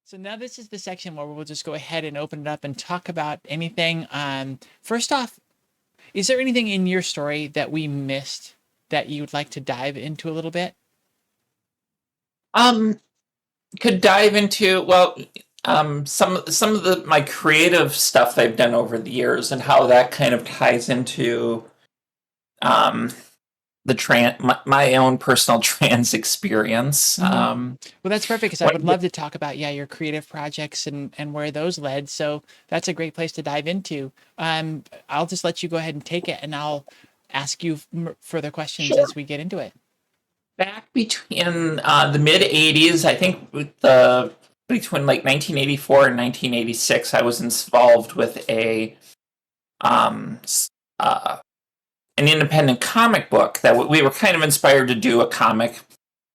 So now this is the section where we'll just go ahead and open it up and talk about anything. First off, is there anything in your story that we missed that you would like to dive into a little bit? Um, could dive into some of the my creative stuff that I've done over the years and how that kind of ties into um my own personal trans experience. Well, that's perfect because I What, would love to talk about, yeah, your creative projects and where those led. So that's a great place to dive into. I'll just let you go ahead and take it, and I'll ask you further questions sure. as we get into it. Back between the mid '80s, I think with the between like 1984 and 1986, I was involved with um, an independent comic book that we were kind of inspired to do a comic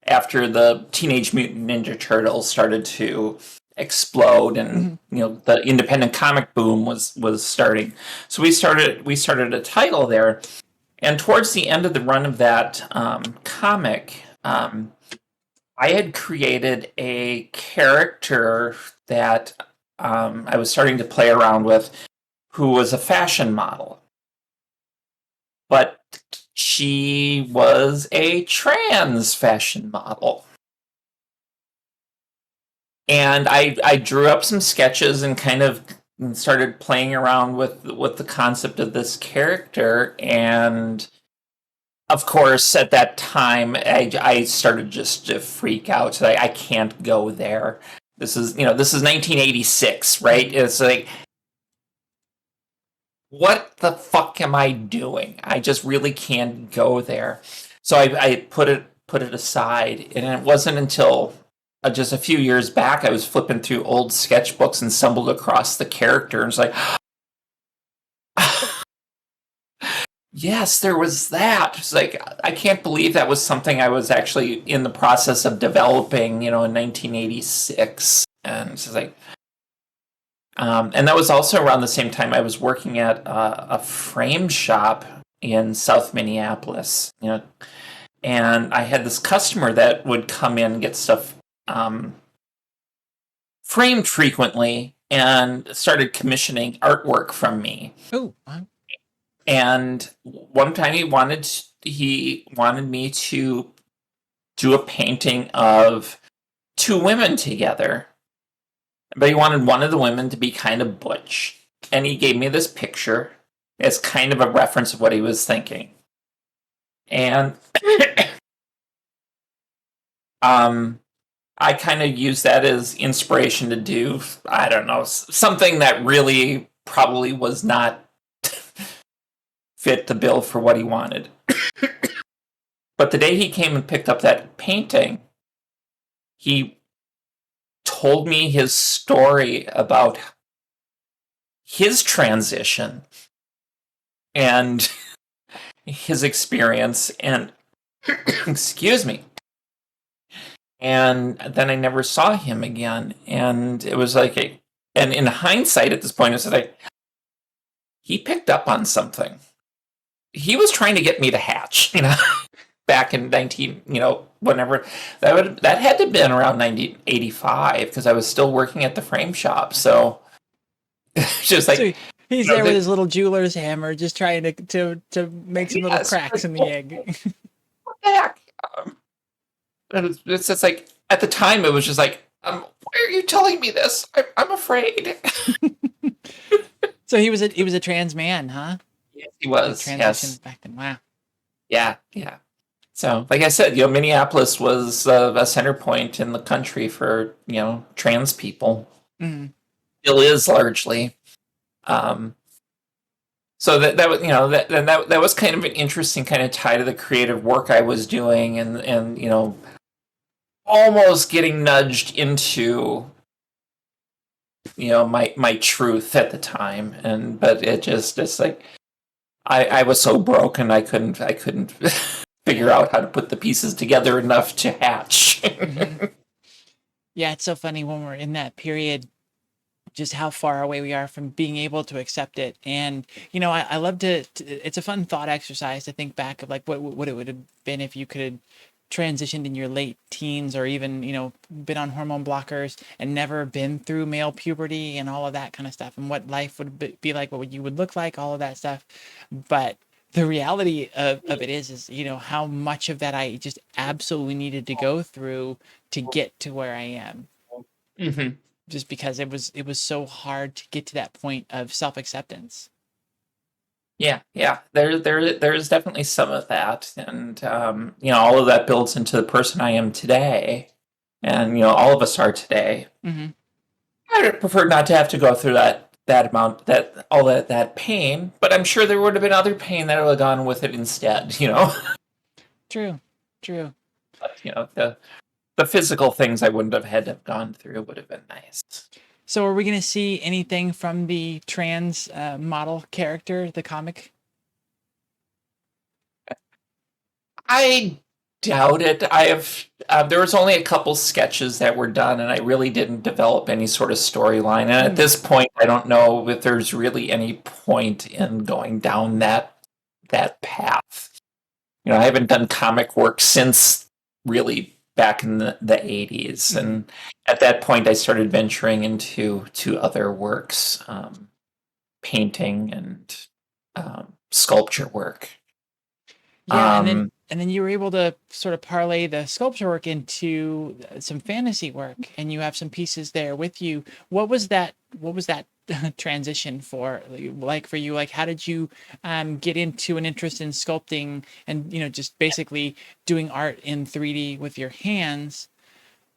after the Teenage Mutant Ninja Turtles started to explode and the independent comic boom was starting. So we started a title there, and towards the end of the run of that comic, I had created a character that I was starting to play around with, who was a fashion model, but she was a trans fashion model. And I drew up some sketches and kind of started playing around with the concept of this character. And of course, at that time, I started just to freak out. So I can't go there. This is 1986, right? It's like, what the fuck am I doing? I just really can't go there. So I put it aside, and it wasn't until just a few years back I was flipping through old sketchbooks and stumbled across the character, and was like, yes, there was that. It's like, I can't believe that was something I was actually in the process of developing, in 1986, and it's like. And that was also around the same time I was working at a frame shop in South Minneapolis, and I had this customer that would come in and get stuff framed frequently and started commissioning artwork from me. Oh, And one time he wanted me to do a painting of two women together. But he wanted one of the women to be kind of butch. And he gave me this picture as kind of a reference of what he was thinking. And I kind of used that as inspiration to do, I don't know, something that really probably was not fit the bill for what he wanted. But the day he came and picked up that painting, he told me his story about his transition and his experience, and excuse me. And then I never saw him again. And it was like, and in hindsight at this point, it's like, he picked up on something. He was trying to get me to hatch, back in whenever that had to have been around 1985, because I was still working at the frame shop. So just like, so he's there with his little jeweler's hammer, just trying to make some little cracks in the egg. What the heck? It's just like, at the time it was just like, why are you telling me this? I'm afraid. So he was a trans man, huh? Yes, he was. Yes. Back then. Wow. Yeah. So, like I said, Minneapolis was a center point in the country for trans people. Mm-hmm. Still is largely. So that was that was kind of an interesting kind of tie to the creative work I was doing, and almost getting nudged into my truth at the time, but it's like I was so broken I couldn't figure out how to put the pieces together enough to hatch. Mm-hmm. Yeah, it's so funny when we're in that period, just how far away we are from being able to accept it. And I love to it's a fun thought exercise to think back of like what it would have been if you could have transitioned in your late teens or even, been on hormone blockers and never been through male puberty and all of that kind of stuff and what life would be like, what you would look like, all of that stuff. But the reality of it is, how much of that I just absolutely needed to go through to get to where I am. Mm-hmm. Just because it was so hard to get to that point of self-acceptance. Yeah. There's definitely some of that, and all of that builds into the person I am today, and all of us are today. Mm-hmm. I'd prefer not to have to go through that amount, that pain, but I'm sure there would have been other pain that would have gone with it instead. True. But, the physical things I wouldn't have had to have gone through would have been nice. So are we going to see anything from the trans model character, the comic? I doubt it. I have. There was only a couple sketches that were done, and I really didn't develop any sort of storyline. And at this point, I don't know if there's really any point in going down that path. I haven't done comic work since really back in the 80s, and at that point, I started venturing into other works, painting and sculpture work. Yeah, and then you were able to sort of parlay the sculpture work into some fantasy work, and you have some pieces there with you. What was that transition for you? Like, how did you get into an interest in sculpting and just basically doing art in 3D with your hands,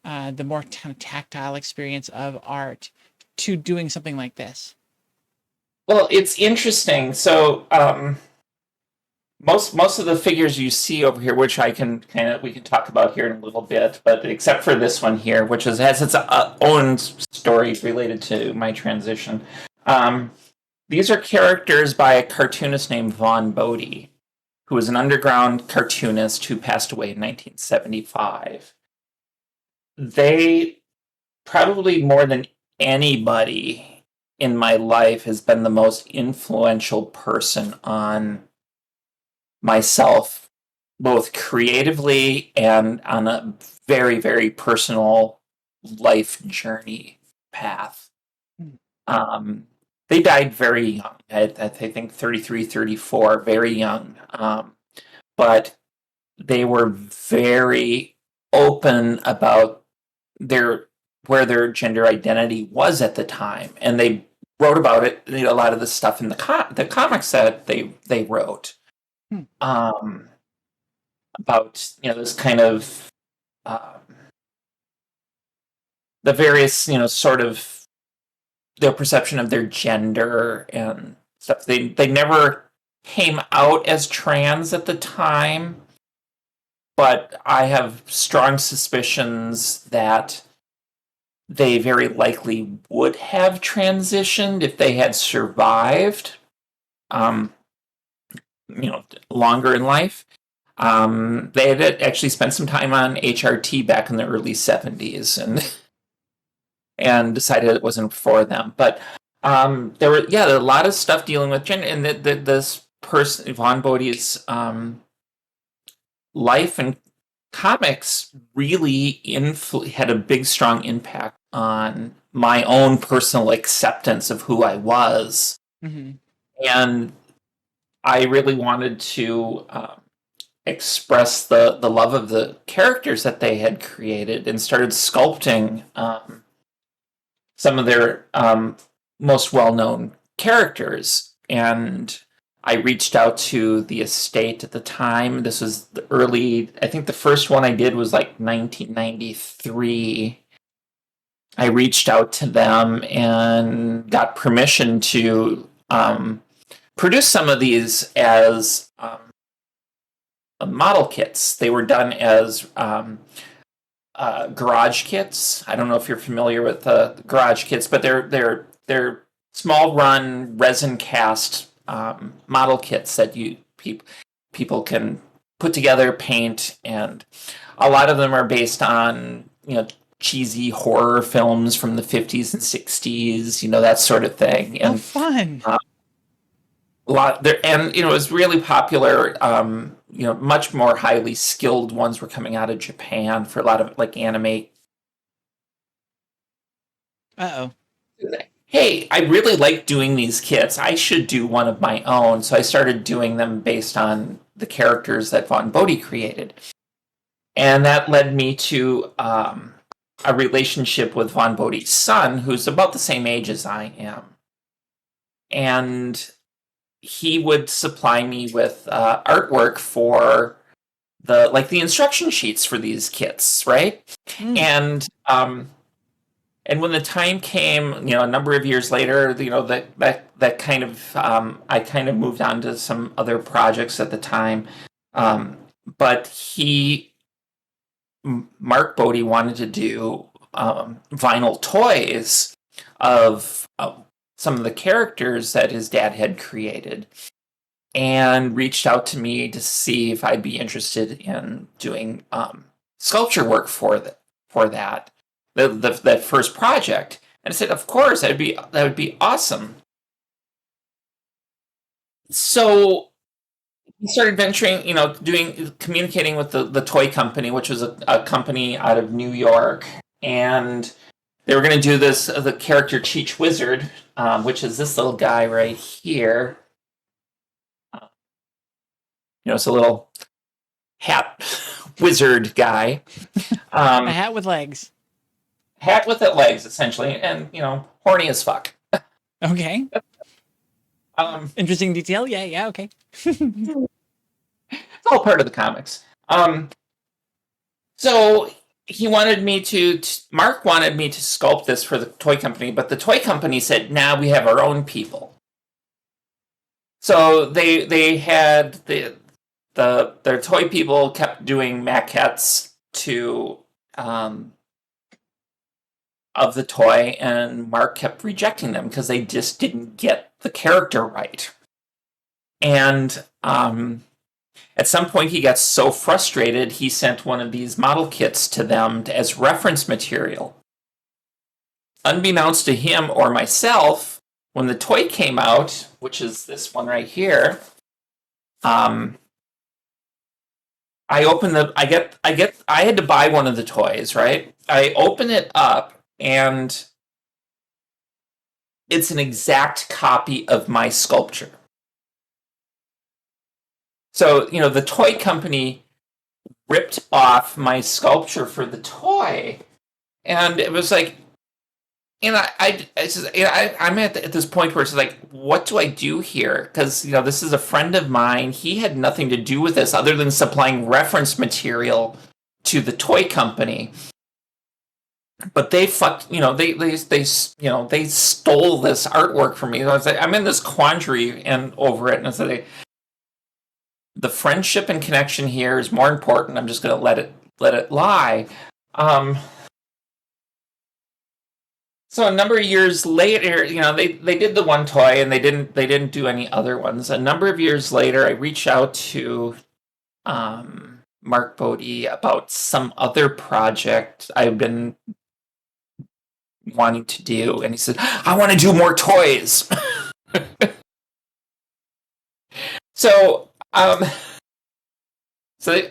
the more kind of tactile experience of art, to doing something like this? Well, it's interesting. So, most of the figures you see over here, which we can talk about here in a little bit, but except for this one here, which has its own story related to my transition. These are characters by a cartoonist named Vaughn Bodie, who was an underground cartoonist who passed away in 1975. They probably more than anybody in my life has been the most influential person on myself, both creatively and on a very, very personal life journey path. They died very young, I think 33, 34, very young. But they were very open about where their gender identity was at the time, and they wrote about it. A lot of the stuff in the comics that they wrote. About this kind of the various sort of their perception of their gender and stuff. They never came out as trans at the time, but I have strong suspicions that they very likely would have transitioned if they had survived. Longer in life. They had actually spent some time on HRT back in the early 70s and decided it wasn't for them. But there were a lot of stuff dealing with gender, and this person, Vaughn Bodie's life and comics really had a big, strong impact on my own personal acceptance of who I was. Mm-hmm. And I really wanted to express the love of the characters that they had created, and started sculpting some of their most well-known characters. And I reached out to the estate at the time. This was I think the first one I did was like 1993. I reached out to them and got permission to produce some of these as model kits. They were done as garage kits. I don't know if you're familiar with garage kits, but they're small run resin cast model kits that people can put together, paint, and a lot of them are based on cheesy horror films from the 50s and 60s, that sort of thing. And fun. a lot there, and it was really popular much more highly skilled ones were coming out of Japan for a lot of like anime. Uh-oh. Hey, I really like doing these kits. I should do one of my own. So I started doing them based on the characters that Von Bodhi created. And that led me to a relationship with Von Bodhi's son, who's about the same age as I am. And he would supply me with artwork for the instruction sheets for these kits, right? And when the time came, a number of years later, that kind of I kind of moved on to some other projects at the time. But Mark Bodie wanted to do vinyl toys of some of the characters that his dad had created, and reached out to me to see if I'd be interested in doing sculpture work for that first project. And I said, of course, that would be awesome. So we started venturing, communicating with the toy company, which was a company out of New York, and they were going to do the character Cheech Wizard, which is this little guy right here. It's a little hat wizard guy. A hat with legs. Hat with legs, essentially, and horny as fuck. Okay. Interesting detail. Yeah. Okay. It's all part of the comics. So Mark wanted me to sculpt this for the toy company, but the toy company said, "Nah, we have our own people." So they had their toy people kept doing maquettes of the toy, and Mark kept rejecting them because they just didn't get the character right. And at some point, he got so frustrated, he sent one of these model kits to them as reference material. Unbeknownst to him or myself, when the toy came out, which is this one right here, I had to buy one of the toys, right? I open it up, and it's an exact copy of my sculpture. So, the toy company ripped off my sculpture for the toy, and it was like, I'm at this point where it's like, what do I do here? Because this is a friend of mine. He had nothing to do with this other than supplying reference material to the toy company. But they fucked, they stole this artwork from me. I was like, I'm in this quandary and over it, and it's like, the friendship and connection here is more important. I'm just going to let it lie. So a number of years later, they did the one toy, and they didn't do any other ones. A number of years later, I reached out to Mark Bodie about some other project I've been wanting to do, and he said, I want to do more toys. So all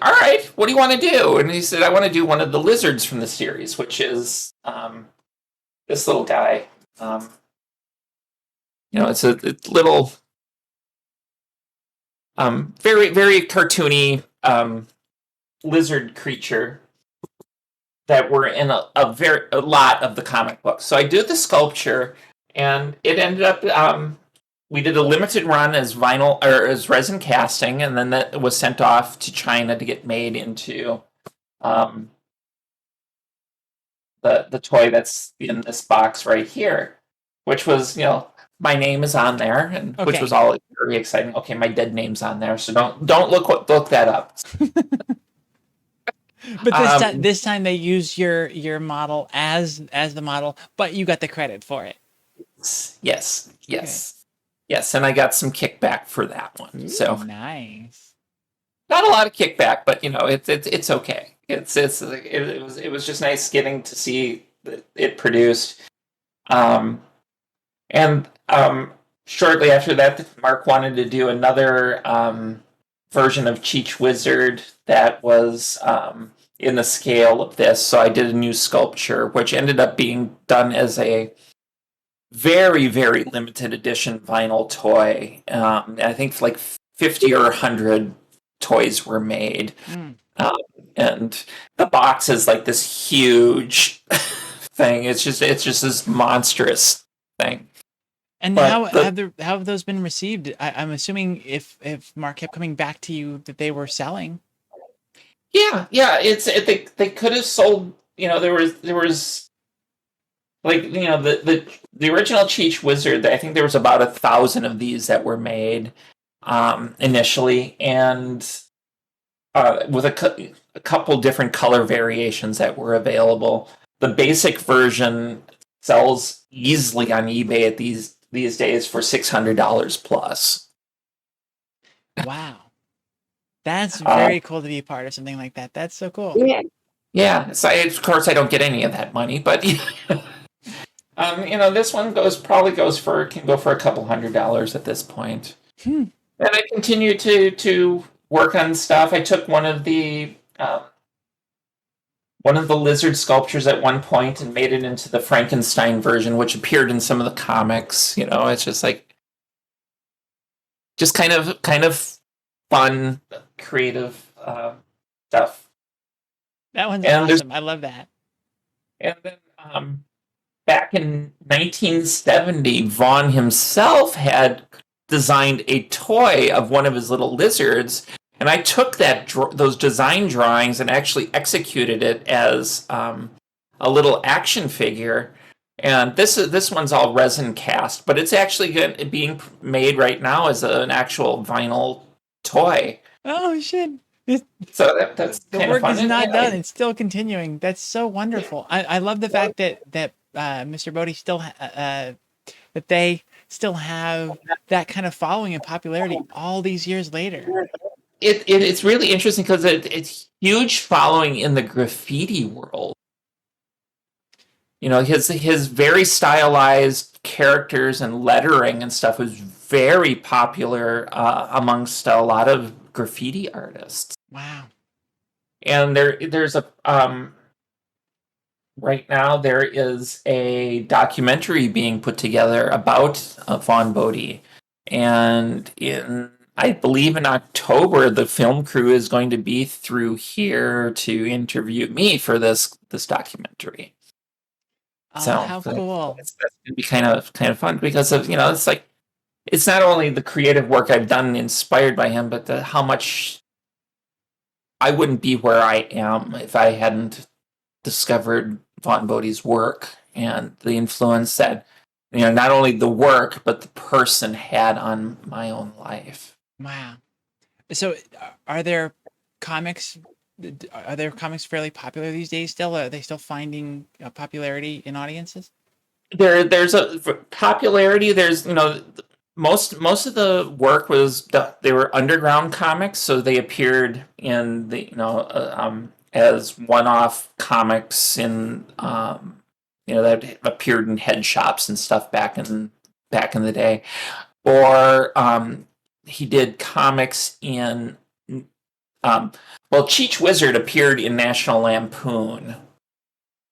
right, what do you want to do? And he said, I want to do one of the lizards from the series, which is this little guy. It's a little very, very cartoony lizard creature that were in a lot of the comic books. So I did the sculpture, and it ended up we did a limited run as vinyl or as resin casting, and then that was sent off to China to get made into the toy that's in this box right here, which was my name is on there, and which was all very exciting. Okay, my dead name's on there, so don't look that up. But this time they used your model as the model, but you got the credit for it. Yes, and I got some kickback for that one. Ooh, so nice. Not a lot of kickback, but it's okay. It was just nice getting to see it produced. And shortly after that, Mark wanted to do another version of Cheech Wizard that was in the scale of this. So I did a new sculpture, which ended up being done as a very, very limited edition vinyl toy. I think like 50 or 100 toys were made. Mm. Um, and the box is like this huge thing. It's just this monstrous thing. And But how have those been received? I'm assuming if Mark kept coming back to you that they were selling. yeah, they could have sold. There was like the original Cheech Wizard. I think there was about 1,000 of these that were made initially, and with a couple different color variations that were available. The basic version sells easily on eBay at these days for $600 plus. Wow. That's Uh, very cool to be a part of something like that. That's so cool. yeah, yeah. So of course I don't get any of that money, but this one can go for a couple $100 at this point. Hmm. And I continue to work on stuff. I took one of the lizard sculptures at one point and made it into the Frankenstein version, which appeared in some of the comics. It's just like kind of fun, creative stuff. That one's And awesome. I love that. then back in 1970, Vaughn himself had designed a toy of one of his little lizards, and I took those design drawings and actually executed it as a little action figure. And this one's all resin cast, but it's actually being made right now as an actual vinyl toy. Oh shit. So that's The kind of work fun. is not done. It's still continuing. That's so wonderful. I love the fact that Mr. Bodie still that they still have that kind of following and popularity all these years later. It's really interesting because it's huge following in the graffiti world. His very stylized characters and lettering and stuff was very popular amongst a lot of graffiti artists. Wow. And there's a right now there is a documentary being put together about Vaughn Bodie, and I believe in October the film crew is going to be through here to interview me for this Oh, documentary. So how cool. that's going to be kind of fun because of it's like it's not only the creative work I've done inspired by him, but how much I wouldn't be where I am if I hadn't discovered Vaughn Bodie's work and the influence that not only the work but the person had on my own life. Wow. So are there comics are there comics fairly popular these days still? Are they still finding popularity in audiences? There's a popularity. There's most of the work they were underground comics, so they appeared in the as one-off comics in that appeared in head shops and stuff back in the day, or he did comics in Cheech Wizard appeared in National Lampoon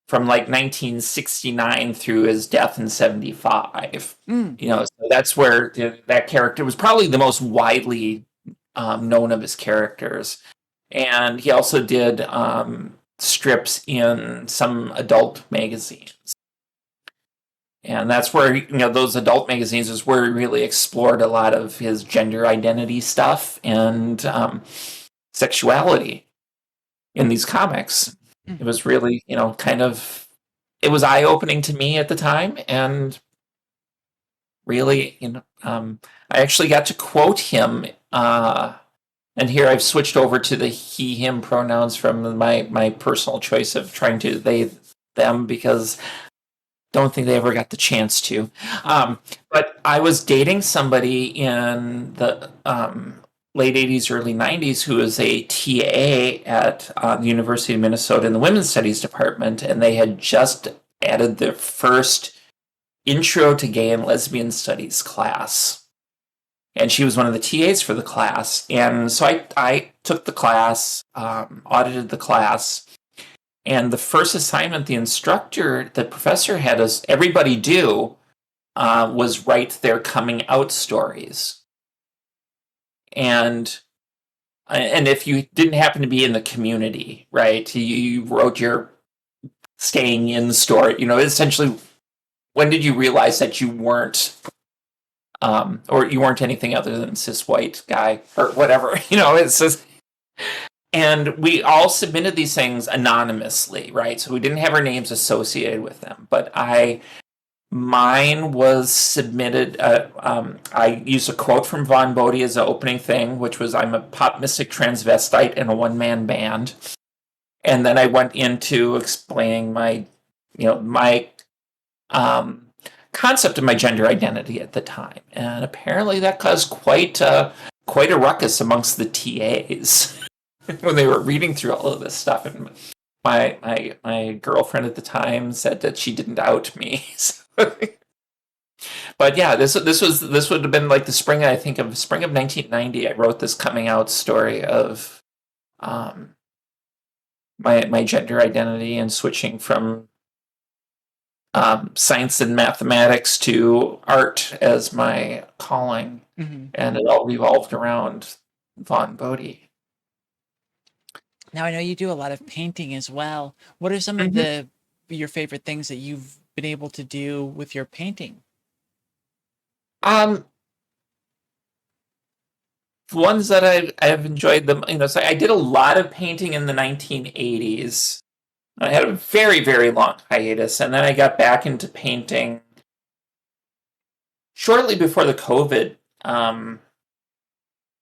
from like 1969 through his death in 75. Mm. So that's where that character was probably the most widely known of his characters. And he also did strips in some adult magazines. And that's where, those adult magazines is where he really explored a lot of his gender identity stuff and sexuality in these comics. Mm. It was really, it was eye-opening to me at the time, and really, I actually got to quote him, and here I've switched over to the he, him pronouns from my personal choice of trying to they, them, because don't think they ever got the chance to. But I was dating somebody in the late 80s, early 90s who was a TA at the University of Minnesota in the Women's Studies department, and they had just added their first Intro to Gay and Lesbian Studies class. and she was one of the TAs for the class. And so I took the class, audited the class, and the first assignment the professor had us everybody do was write their coming out stories. And if you didn't happen to be in the community, right, you wrote your staying in story. Essentially, when did you realize that you weren't, or you weren't anything other than cis white guy or whatever? It's just, and we all submitted these things anonymously, right? So we didn't have our names associated with them, but mine was submitted. I used a quote from Von Bodie as the opening thing, which was, "I'm a pop mystic transvestite in a one-man band." And then I went into explaining my concept of my gender identity at the time. And apparently that caused quite a ruckus amongst the TAs when they were reading through all of this stuff. And my girlfriend at the time said that she didn't out me. But yeah, this would have been like the spring of 1990. I wrote this coming out story of my gender identity and switching from science and mathematics to art as my calling. Mm-hmm. And it all revolved around Von Bodie. Now I know you do a lot of painting as well. What are some of your favorite things that you've been able to do with your painting? Ones that I've enjoyed them, so I did a lot of painting in the 1980s. I had a very, very long hiatus, and then I got back into painting shortly before the COVID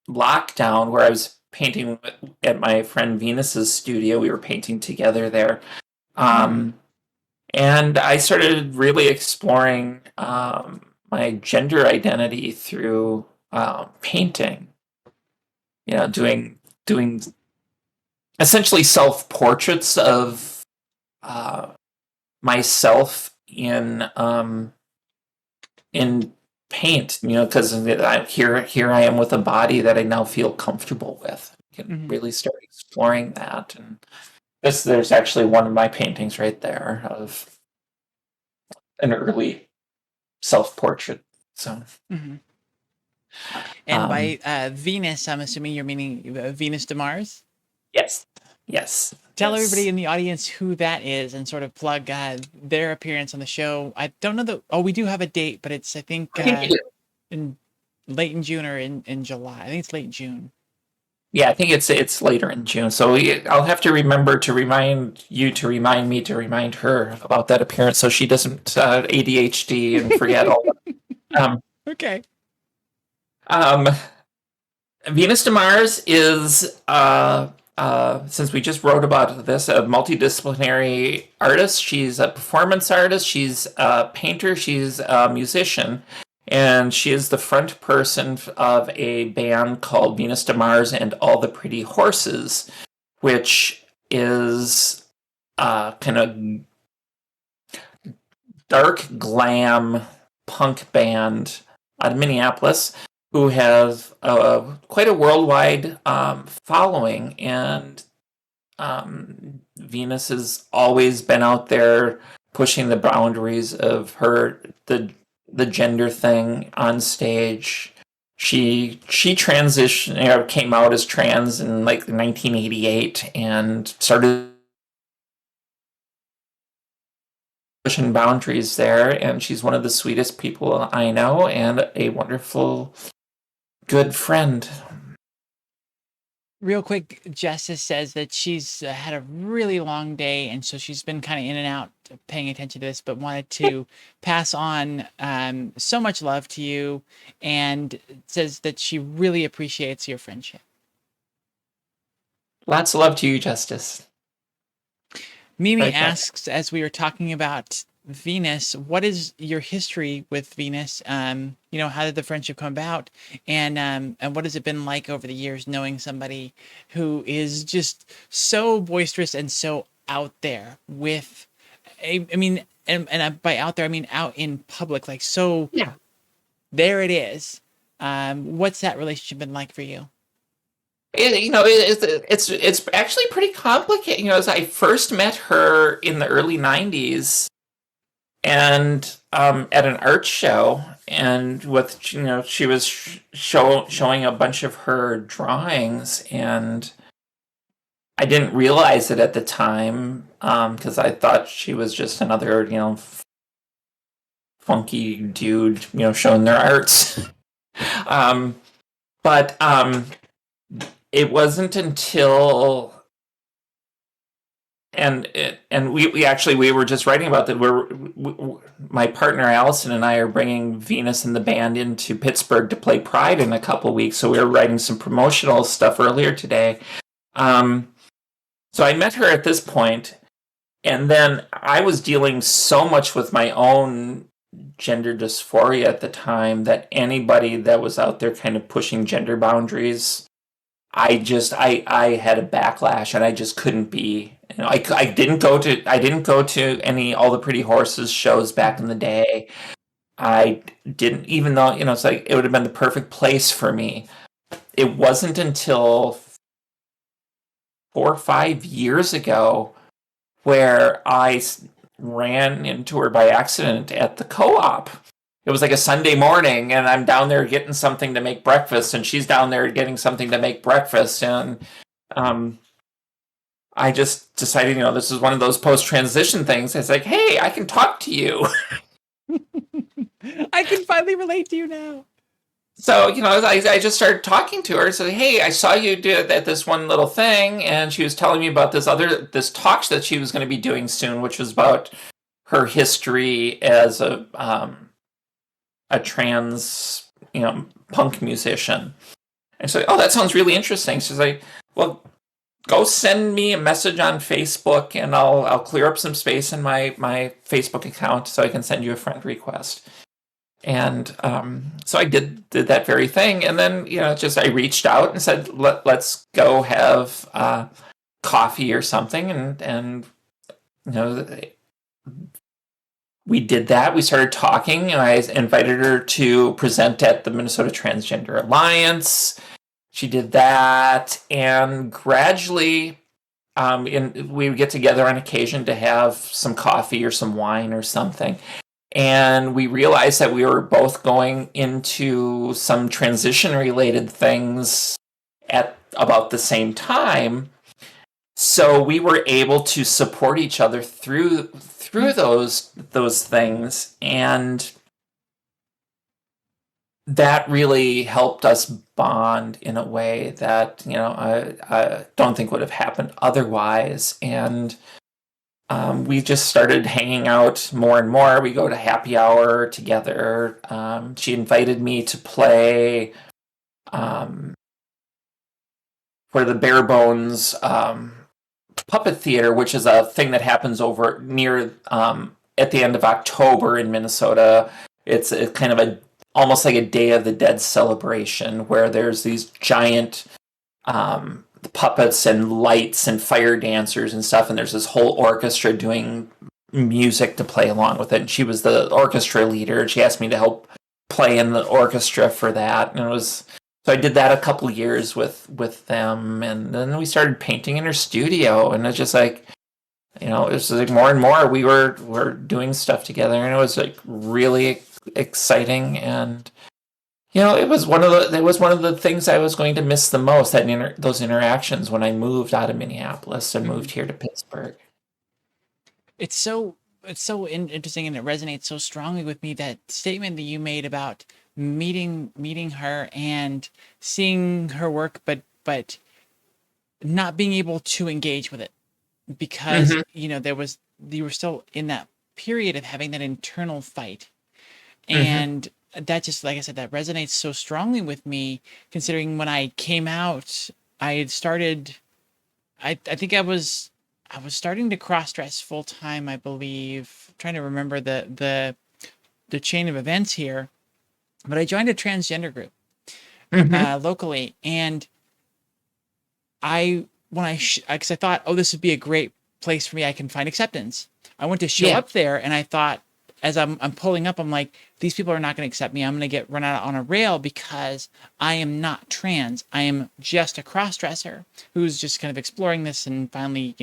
lockdown, where I was painting at my friend Venus's studio. We were painting together there. And I started really exploring my gender identity through painting. Doing essentially self-portraits of myself in paint, because here I am with a body that I now feel comfortable with. I can really start exploring that. And there's actually one of my paintings right there of an early self-portrait. So. And by Venus, I'm assuming you're meaning Venus de Mars? Yes. Tell everybody in the audience who that is and sort of plug their appearance on the show. I don't know we do have a date, but it's, I think in late in June or in July. I think it's late June. Yeah, I think it's later in June. So I'll have to remember to remind you to remind me to remind her about that appearance so she doesn't ADHD and forget all that. Okay. Venus de Mars is, since we just wrote about this, a multidisciplinary artist. She's a performance artist. She's a painter. She's a musician. And she is the front person of a band called Venus de Mars and All the Pretty Horses, which is kind of dark glam punk band out of Minneapolis, who have quite a worldwide following. And Venus has always been out there pushing the boundaries of the gender thing on stage. She transitioned, came out as trans in like 1988 and started pushing boundaries there. And she's one of the sweetest people I know and a wonderful, good friend. Real quick, Justice says that she's had a really long day, and so she's been kind of in and out paying attention to this, but wanted to pass on so much love to you, and says that she really appreciates your friendship. Lots of love to you, Justice. Mimi asks, as we were talking about Venus, what is your history with Venus? How did the friendship come about, and what has it been like over the years knowing somebody who is just so boisterous and so out there with, and by out there I mean out in public, like so. Yeah. There it is. What's that relationship been like for you? It's actually pretty complicated. As I first met her in the early '90s, and at an art show, and she was showing a bunch of her drawings, and I didn't realize it at the time because I thought she was just another funky dude showing their arts. um, but it wasn't until and we were just writing about that. My partner Allison and I are bringing Venus and the band into Pittsburgh to play Pride in a couple weeks, so we were writing some promotional stuff earlier today. So I met her at this point, and then I was dealing so much with my own gender dysphoria at the time that anybody that was out there kind of pushing gender boundaries, I had a backlash, and I just couldn't be. I didn't go to any All the Pretty Horses shows back in the day. I didn't, even though it's like it would have been the perfect place for me. It wasn't until 4 or 5 years ago where I ran into her by accident at the co-op. It was like a Sunday morning, and I'm down there getting something to make breakfast, and she's down there getting something to make breakfast, and I just decided, this is one of those post-transition things. It's like, hey, I can talk to you. I can finally relate to you now. So, I just started talking to her and said, hey, I saw you do this one little thing, and she was telling me about this talk that she was going to be doing soon, which was about her history as a trans, punk musician. And so, oh, that sounds really interesting. She's like, well, go send me a message on Facebook, and I'll clear up some space in my Facebook account so I can send you a friend request. And so I did that very thing, and then I reached out and said, let's go have coffee or something, and we did that. We started talking, and I invited her to present at the Minnesota Transgender Alliance. She did that, and gradually, we would get together on occasion to have some coffee or some wine or something. And we realized that we were both going into some transition-related things at about the same time. So we were able to support each other through those things, and that really helped us bond in a way that I don't think would have happened otherwise. And we just started hanging out more and more. We go to happy hour together. She invited me to play for the Bare Bones Puppet Theater, which is a thing that happens over near at the end of October in Minnesota. It's a kind of almost like a Day of the Dead celebration where there's these giant puppets and lights and fire dancers and stuff, and there's this whole orchestra doing music to play along with it. And she was the orchestra leader. She asked me to help play in the orchestra for that, and so I did that a couple years with them, and then we started painting in her studio, and it's just like it was like more and more we were doing stuff together, and it was like really exciting. And it was one of the things I was going to miss the most, those interactions when I moved out of Minneapolis and moved here to Pittsburgh. It's so interesting, and it resonates so strongly with me, that statement that you made about meeting her and seeing her work, but not being able to engage with it because you were still in that period of having that internal fight. And that, just like I said, that resonates so strongly with me, considering when I came out, I had started, I think I was starting to cross-dress full time, I believe. I'm trying to remember the chain of events here, but I joined a transgender group locally, and because I thought, oh, this would be a great place for me. I can find acceptance. I went to show up there, and I thought, as I'm pulling up, I'm like, these people are not going to accept me. I'm going to get run out on a rail because I am not trans. I am just a cross-dresser who's just kind of exploring this and finally,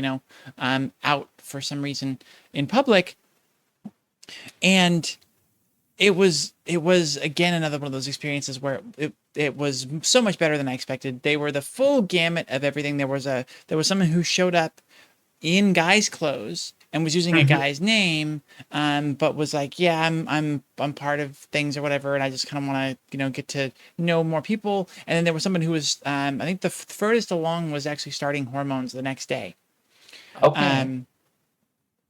I'm out for some reason in public. And it was again another one of those experiences where it was so much better than I expected. They were the full gamut of everything. There was someone who showed up in guy's clothes and was using a guy's name, but was like, yeah, I'm part of things or whatever, and I just kind of want to get to know more people. And then there was someone who was, I think the furthest along was actually starting hormones the next day. Okay.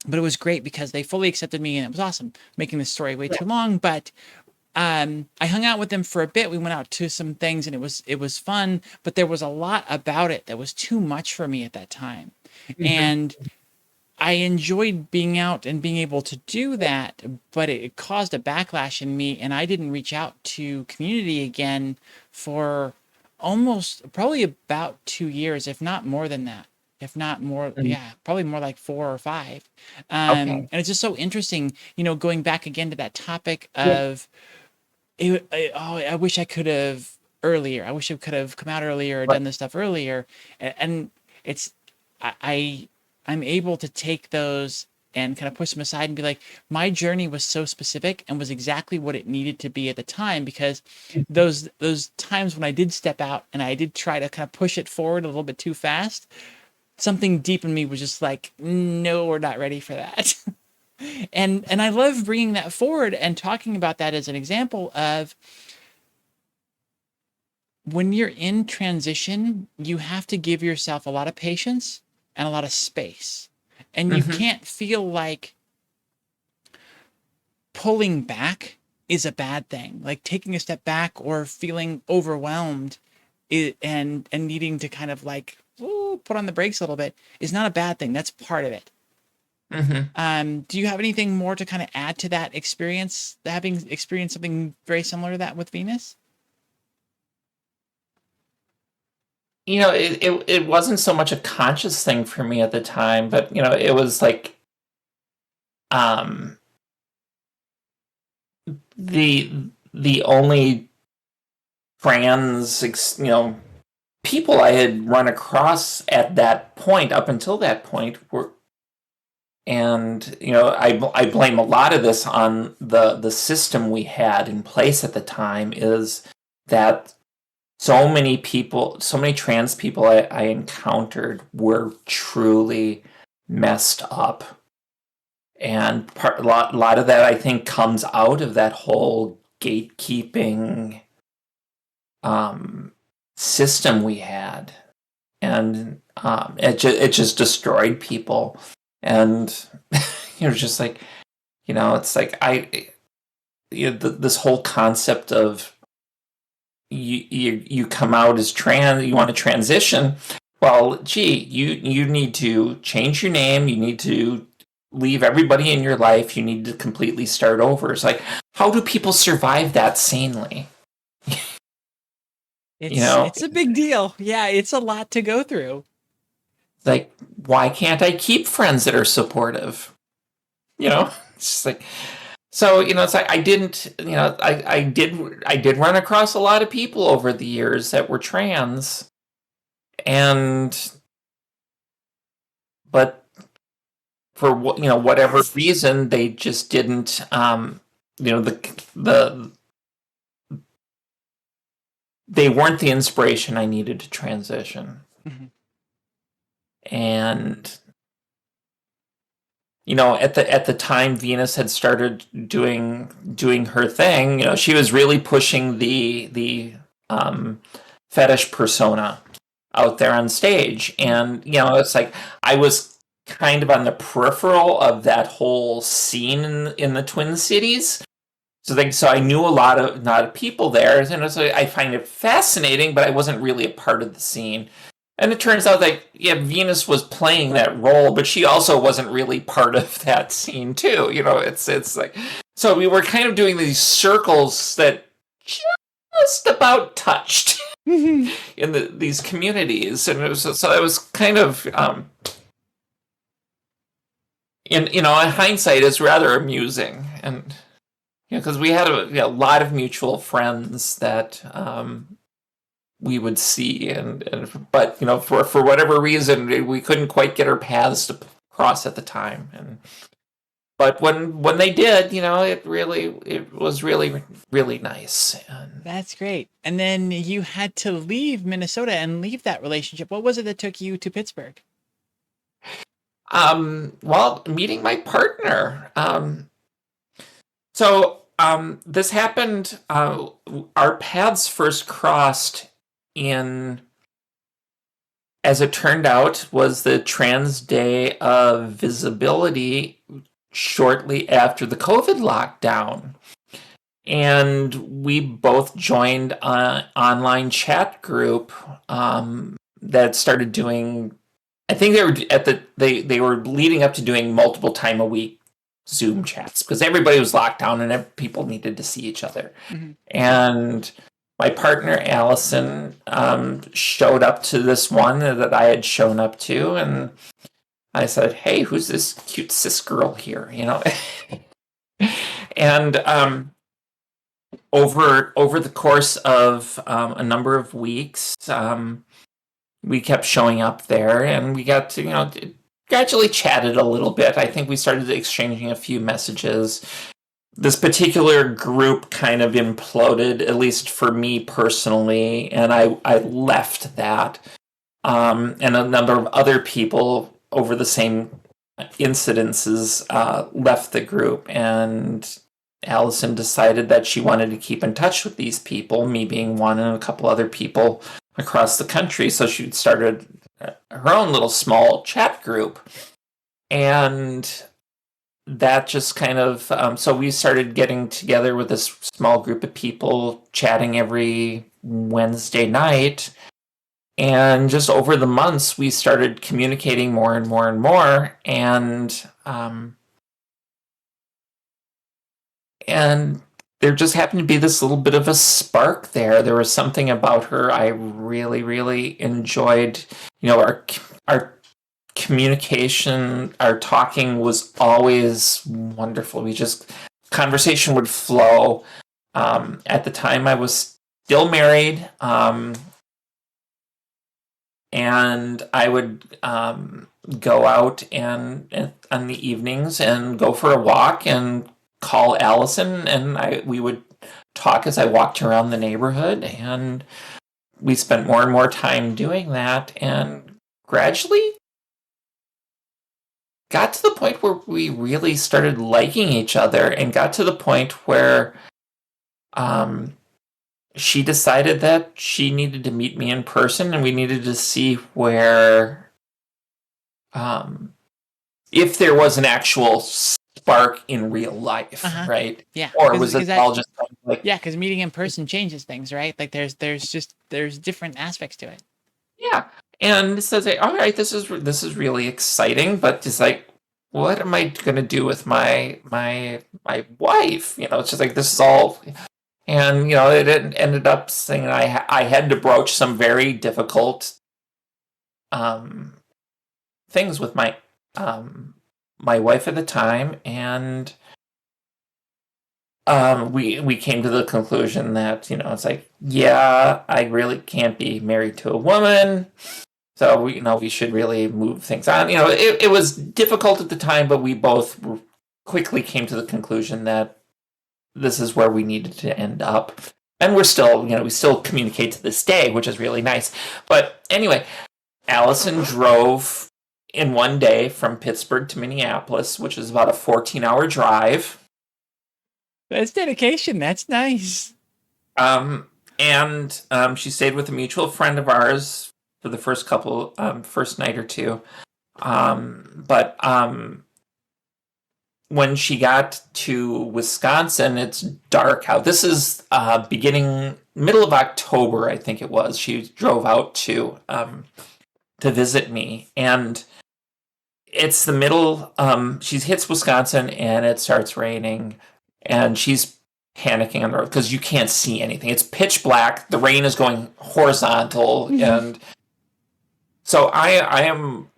But it was great because they fully accepted me, and it was awesome. Making this story way too long, but I hung out with them for a bit. We went out to some things, and it was fun. But there was a lot about it that was too much for me at that time, and I enjoyed being out and being able to do that. But it caused a backlash in me, and I didn't reach out to community again for probably about 2 years, if not more than that. If not more, yeah, probably more like 4 or 5. Okay. And it's just so interesting, going back again to that topic of, I wish I could have earlier. I wish I could have come out earlier or Right. done this stuff earlier. And it's, I'm able to take those and kind of push them aside and be like, my journey was so specific and was exactly what it needed to be at the time, because those times when I did step out and I did try to kind of push it forward a little bit too fast, something deep in me was just like, no, we're not ready for that. And I love bringing that forward and talking about that as an example of, when you're in transition, you have to give yourself a lot of patience and a lot of space. And you can't feel like pulling back is a bad thing. Like taking a step back or feeling overwhelmed and needing to kind of like, put on the brakes a little bit is not a bad thing. That's part of it. Do you have anything more to kind of add to that experience, having experienced something very similar to that with Venus? It wasn't so much a conscious thing for me at the time, but it was like um the only trans people I had run across at that point, up until that point, were, and I blame a lot of this on the system we had in place at the time, is that so many trans people I encountered were truly messed up. And a lot of that, I think, comes out of that whole gatekeeping system we had. And it just destroyed people. And you're just like, it's like this whole concept of you come out as trans, you want to transition. Well, gee, you need to change your name. You need to leave everybody in your life. You need to completely start over. It's like, how do people survive that sanely? It's a big deal. Yeah, it's a lot to go through. Like, why can't I keep friends that are supportive? It's just like, so it's like I didn't, I did run across a lot of people over the years that were trans, but for whatever reason, they just didn't, they weren't the inspiration I needed to transition. And at the time Venus had started doing her thing, she was really pushing the fetish persona out there on stage. And it's like I was kind of on the peripheral of that whole scene in the Twin Cities. So I knew a lot of people there, and so I find it fascinating, but I wasn't really a part of the scene. And it turns out that Venus was playing that role, but she also wasn't really part of that scene too. It's like, so we were kind of doing these circles that just about touched in these communities, and it was kind of in hindsight, it's rather amusing. and because we had a lot of mutual friends that we would see, but for whatever reason we couldn't quite get our paths to cross at the time, but when they did, it was really really nice. And That's great. And then you had to leave Minnesota and leave that relationship. What was it that took you to Pittsburgh? well, meeting my partner. So this happened. Our paths first crossed in, as it turned out, was the Trans Day of Visibility shortly after the COVID lockdown. And we both joined an online chat group that started doing. I think they were they were leading up to doing multiple time a week Zoom chats because everybody was locked down and people needed to see each other. Mm-hmm. And my partner Allison showed up to this one that I had shown up to, and I said, "Hey, who's this cute cis girl here?" And over the course of a number of weeks, we kept showing up there, and we got to gradually chatted a little bit. I think we started exchanging a few messages. This particular group kind of imploded, at least for me personally, and I left that. And a number of other people over the same incidences left the group, and Allison decided that she wanted to keep in touch with these people, me being one and a couple other people across the country. So she started her own little small chat group. And that just kind of, so we started getting together with this small group of people, chatting every Wednesday night. And just over the months, we started communicating more and more and more. And there just happened to be this little bit of a spark there. There was something about her I really, really enjoyed. Our communication, our talking was always wonderful. Conversation would flow. At the time, I was still married, and I would go out and on the evenings and go for a walk and call Allison, and we would talk as I walked around the neighborhood, and we spent more and more time doing that, and gradually got to the point where we really started liking each other, and got to the point where she decided that she needed to meet me in person, and we needed to see where if there was an actual spark in real life, right? Yeah. Or was it all just like... Yeah, because meeting in person changes things, right? Like there's different aspects to it. Yeah. And it says, all right, this is really exciting, but it's like, what am I gonna do with my wife? It's just like, this is all, and it ended up saying I had to broach some very difficult things with my wife at the time, and we came to the conclusion that it's like, yeah, I really can't be married to a woman, so we should really move things on. It was difficult at the time, but we both quickly came to the conclusion that this is where we needed to end up, and we're still we still communicate to this day, which is really nice. But anyway, Allison drove in one day from Pittsburgh to Minneapolis, which is about a 14-hour drive. That's dedication. That's nice. And she stayed with a mutual friend of ours for the first night or two. But when she got to Wisconsin, it's dark out. This is middle of October, I think it was. She drove out to visit me, and it's the middle. She hits Wisconsin, and it starts raining, and she's panicking on the road because you can't see anything. It's pitch black. The rain is going horizontal, and so I am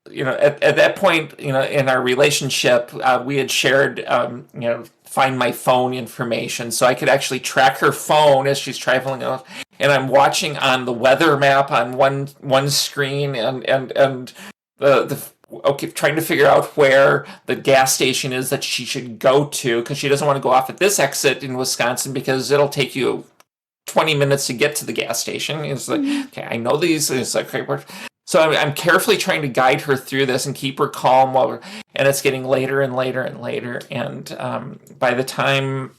at that point, in our relationship, we had shared, find my phone information, so I could actually track her phone as she's traveling off. And I'm watching on the weather map on one screen, and the okay, trying to figure out where the gas station is that she should go to, because she doesn't want to go off at this exit in Wisconsin because it'll take you 20 minutes to get to the gas station. It's like, okay, I know these. It's like, okay, so I'm carefully trying to guide her through this and keep her calm and it's getting later and later and later. And by the time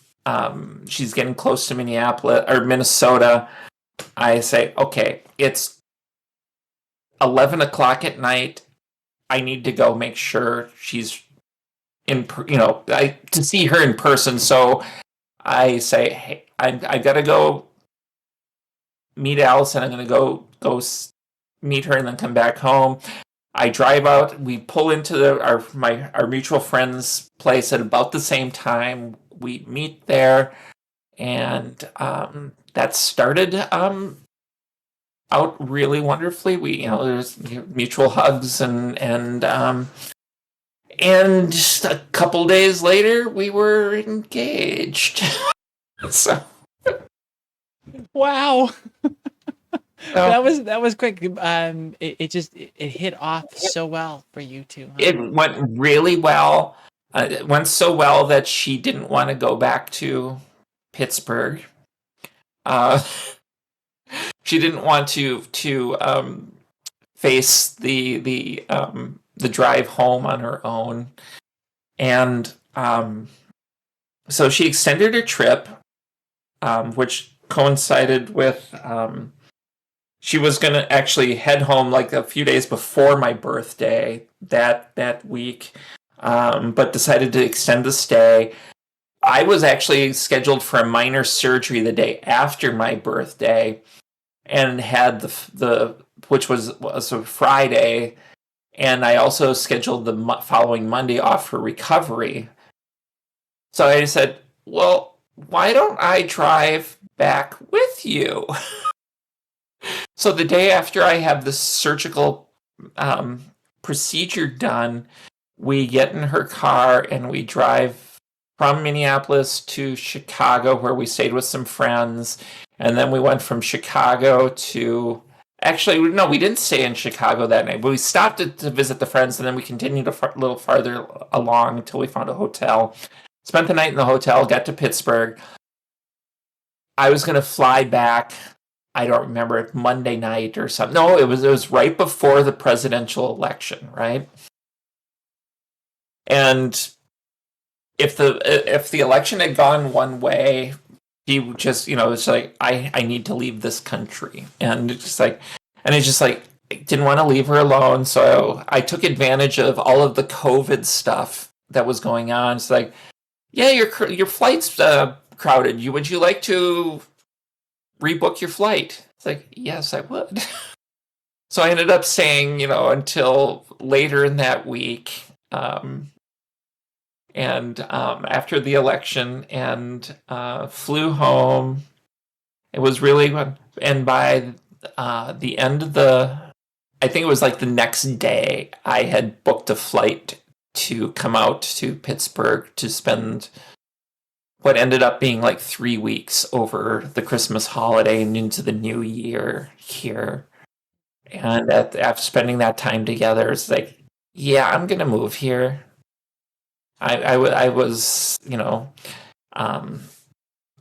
she's getting close to Minneapolis or Minnesota, I say, okay, it's 11 o'clock at night. I need to go make sure she's to see her in person. So I say, hey, I gotta go meet Allison. I'm gonna go meet her and then come back home. I drive out. We pull into our mutual friend's place at about the same time. We meet there, and that started out really wonderfully. There's mutual hugs and just a couple days later, we were engaged. So, Wow. That was quick. It hit off so well for you two. Huh? It went really well. It went so well that she didn't want to go back to Pittsburgh. She didn't want to face the drive home on her own, and so she extended her trip, which coincided with she was going to actually head home like a few days before my birthday that week, but decided to extend the stay. I was actually scheduled for a minor surgery the day after my birthday, and had the which was a Friday, and I also scheduled the following Monday off for recovery. So I said, well, why don't I drive back with you? So the day after I have the surgical procedure done, we get in her car and we drive from Minneapolis to Chicago, where we stayed with some friends. And then we went from Chicago to... Actually, no, we didn't stay in Chicago that night, but we stopped to visit the friends, and then we continued a little farther along until we found a hotel. Spent the night in the hotel, got to Pittsburgh. I was going to fly back, I don't remember, Monday night or something. No, it was right before the presidential election, right? And if the election had gone one way, he just, it's like, I need to leave this country. And it's just like, didn't want to leave her alone. So I took advantage of all of the COVID stuff that was going on. It's like, yeah, your flight's crowded. Would you like to rebook your flight? It's like, yes, I would. So I ended up staying, until later in that week. And after the election, and flew home. It was really fun. And by the end of I think it was like the next day, I had booked a flight to come out to Pittsburgh to spend what ended up being like 3 weeks over the Christmas holiday and into the new year here. And after spending that time together, it's like, yeah, I'm going to move here. I was,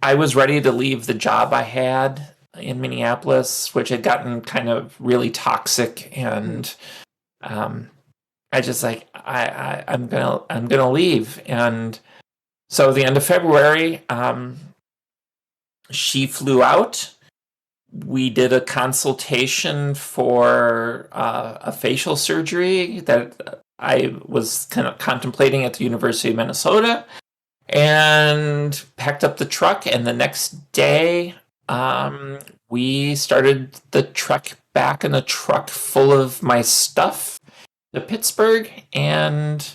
I was ready to leave the job I had in Minneapolis, which had gotten kind of really toxic, and I just like, I'm gonna leave. And so the end of February, she flew out. We did a consultation for a facial surgery that I was kind of contemplating at the University of Minnesota, and packed up the truck. And the next day, we started the trek back in a truck full of my stuff to Pittsburgh. And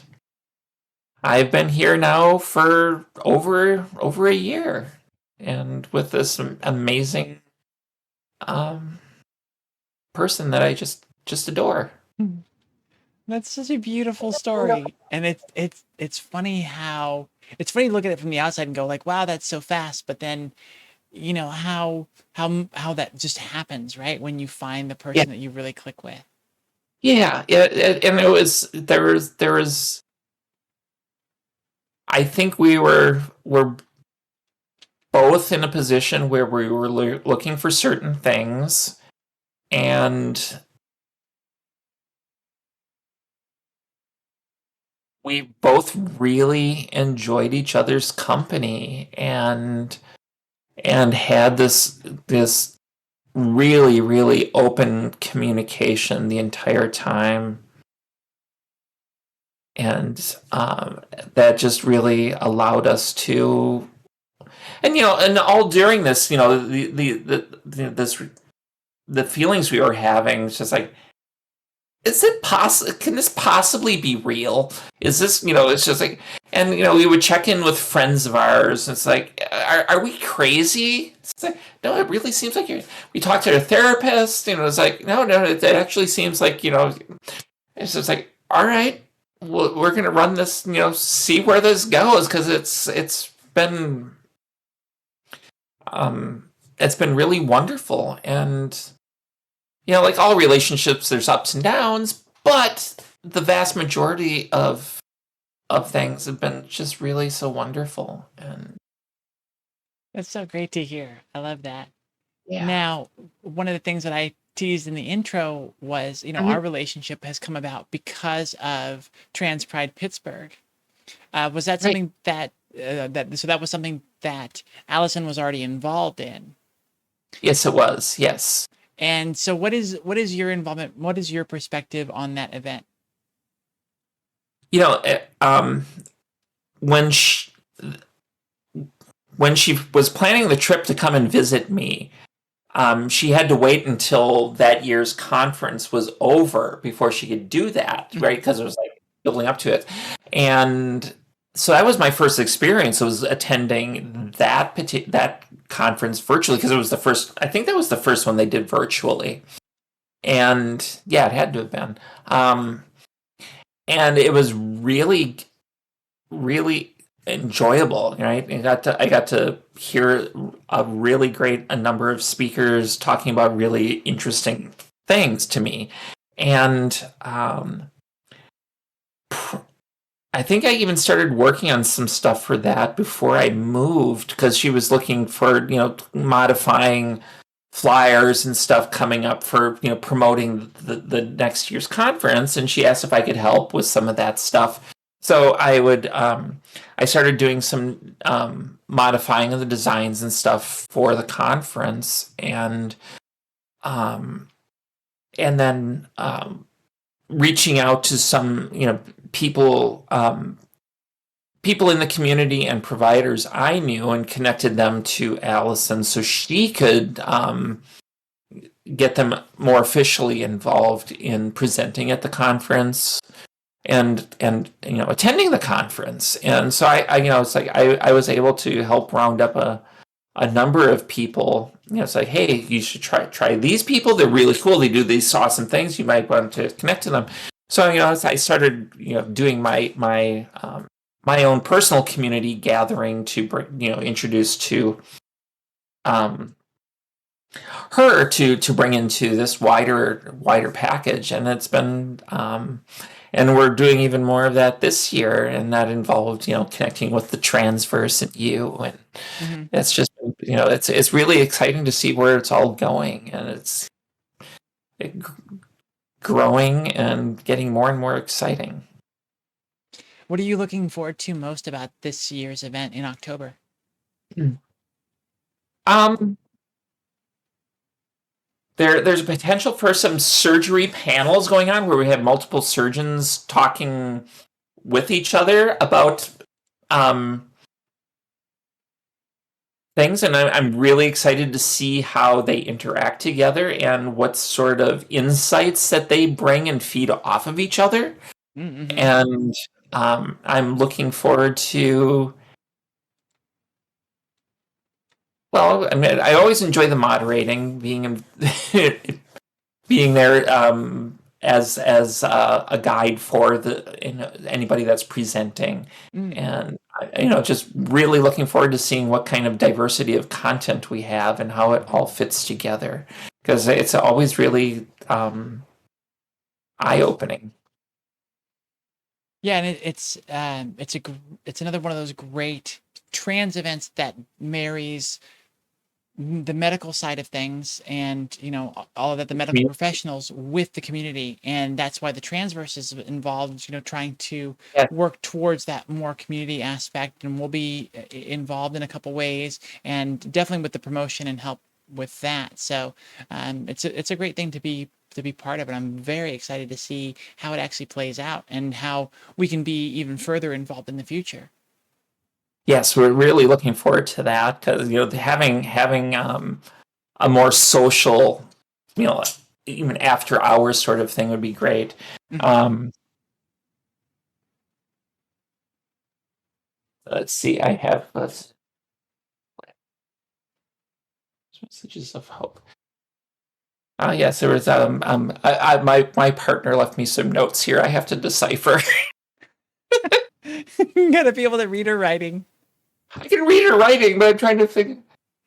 I've been here now for over a year, and with this amazing person that I just adore. That's such a beautiful story. And it's funny how it's funny to look at it from the outside and go like, wow, that's so fast. But then, how that just happens, right? When you find the Yeah, person that you really click with. and there was. I think we were both in a position where we were looking for certain things, and we both really enjoyed each other's company, and had this really, really open communication the entire time. And that just really allowed us to, and all during this, the feelings we were having, it's just like, is it possible? Can this possibly be real? Is this, it's just like, and we would check in with friends of ours. And it's like, are we crazy? It's like, no, it really seems like you're. We talked to a therapist. It's like, no, it actually seems like, it's just like, all right, we're gonna run this, see where this goes, because um, it's been really wonderful. And like all relationships, there's ups and downs, but the vast majority of things have been just really so wonderful. And That's so great to hear. I love that. yeah. Now, one of the things that I teased in the intro was, Mhm. our relationship has come about because of TransPride Pittsburgh. Was that Right. something that was something that Allison was already involved in? Yes, it was. Yes. And so what is your involvement? What is your perspective on that event? You know, eh, um, when she was planning the trip to come and visit me, she had to wait until that year's conference was over before she could do that, right? Mhm. Because it was like building up to it. And so that was my first experience. Was attending that conference virtually, because it was the first. I think that was the first one they did virtually, and yeah, it had to have been. And it was really, really enjoyable, right? I got to hear a number of speakers talking about really interesting things to me. And I think I even started working on some stuff for that before I moved, because she was looking for, modifying flyers and stuff coming up for, promoting the next year's conference. And she asked if I could help with some of that stuff. So I started doing some modifying of the designs and stuff for the conference. Um, and then reaching out to some, people, people in the community and providers I knew, and connected them to Allison so she could get them more officially involved in presenting at the conference, and attending the conference. And so it's like I was able to help round up a number of people. It's like, hey, you should try these people. They're really cool. They do these awesome things. You might want to connect to them. So I started doing my own personal community gathering to bring, introduce to um, her to bring into this wider package. And it's been and we're doing even more of that this year, and that involved connecting with the transverse and you. And Mhm. it's just it's really exciting to see where it's all going, and it's it, growing and getting more and more exciting. What are you looking forward to most about this year's event in October? um there's a potential for some surgery panels going on, where we have multiple surgeons talking with each other about um, things, and I'm really excited to see how they interact together and what sort of insights that they bring and feed off of each other. Mm-hmm. And I'm looking forward to. Well, I mean, I always enjoy the moderating, being there a guide for anybody that's presenting, Mm. and just really looking forward to seeing what kind of diversity of content we have and how it all fits together, because it's always really eye-opening. Yeah, and it's another one of those great trans events that marries the medical side of things and all of that, the medical professionals with the community, and that's why the transverse is involved, trying to Yeah. work towards that more community aspect, and we'll be involved in a couple ways, and definitely with the promotion and help with that. So it's a great thing to be part of it. I'm very excited to see how it actually plays out and how we can be even further involved in the future. Yes, we're really looking forward to that, because having a more social, you know, even after hours sort of thing would be great. Mhm. Let's see, I have messages of hope. Yes, there was my partner left me some notes here. I have to decipher. You gotta be able to read her writing. I can read her writing, but I'm trying to think.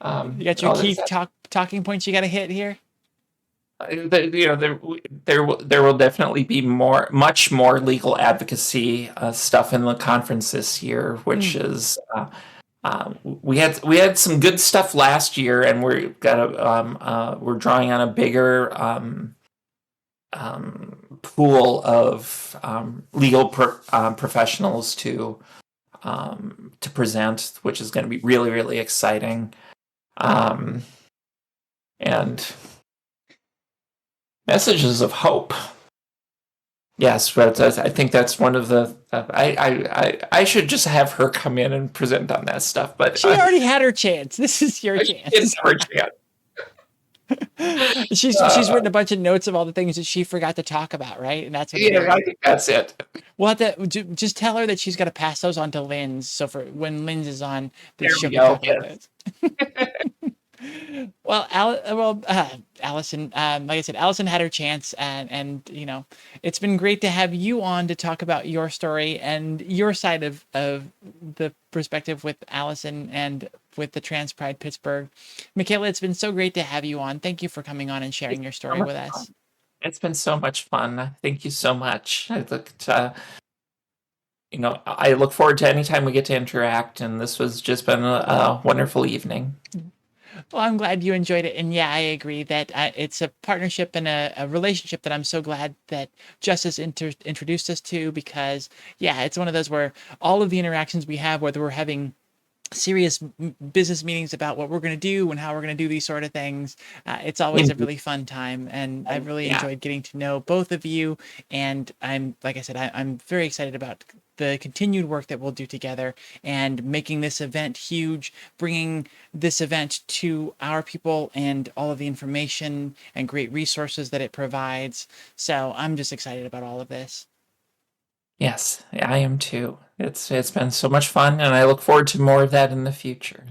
You got your Oh, key talking points you got to hit here. there will definitely be much more legal advocacy stuff in the conference this year, which Mm. is we had some good stuff last year, and we're drawing on a bigger pool of legal professionals to present, which is going to be really, really exciting. And messages of hope. Yes, but I think that's one of the. I should just have her come in and present on that stuff, but She already had her chance. This is your chance. it's her chance. She's written a bunch of notes of all the things that she forgot to talk about, right? And that's what it Yeah, is. I think that's it. We'll have to just tell her that she's got to pass those on to Linz. So for when Linz is on, that There she'll we be go. talking about those. Well, Allison, like I said, Allison had her chance, and it's been great to have you on to talk about your story and your side of the perspective with Allison and with the TransPride Pittsburgh. Michaela, it's been so great to have you on. Thank you for coming on and sharing your story with us. It's been so much fun. Thank you so much. I look forward to any time we get to interact, and this was just been a wonderful evening. Well, I'm glad you enjoyed it. And yeah, I agree that it's a partnership and a relationship that I'm so glad that Justice introduced us to, because, yeah, it's one of those where all of the interactions we have, whether we're having serious business meetings about what we're going to do and how we're going to do these sort of things, it's always a really fun time. And I've really enjoyed getting to know both of you. And like I said, I'm very excited about the continued work that we'll do together and making this event huge, bringing this event to our people and all of the information and great resources that it provides. So I'm just excited about all of this. Yes, I am too. It's been so much fun, and I look forward to more of that in the future.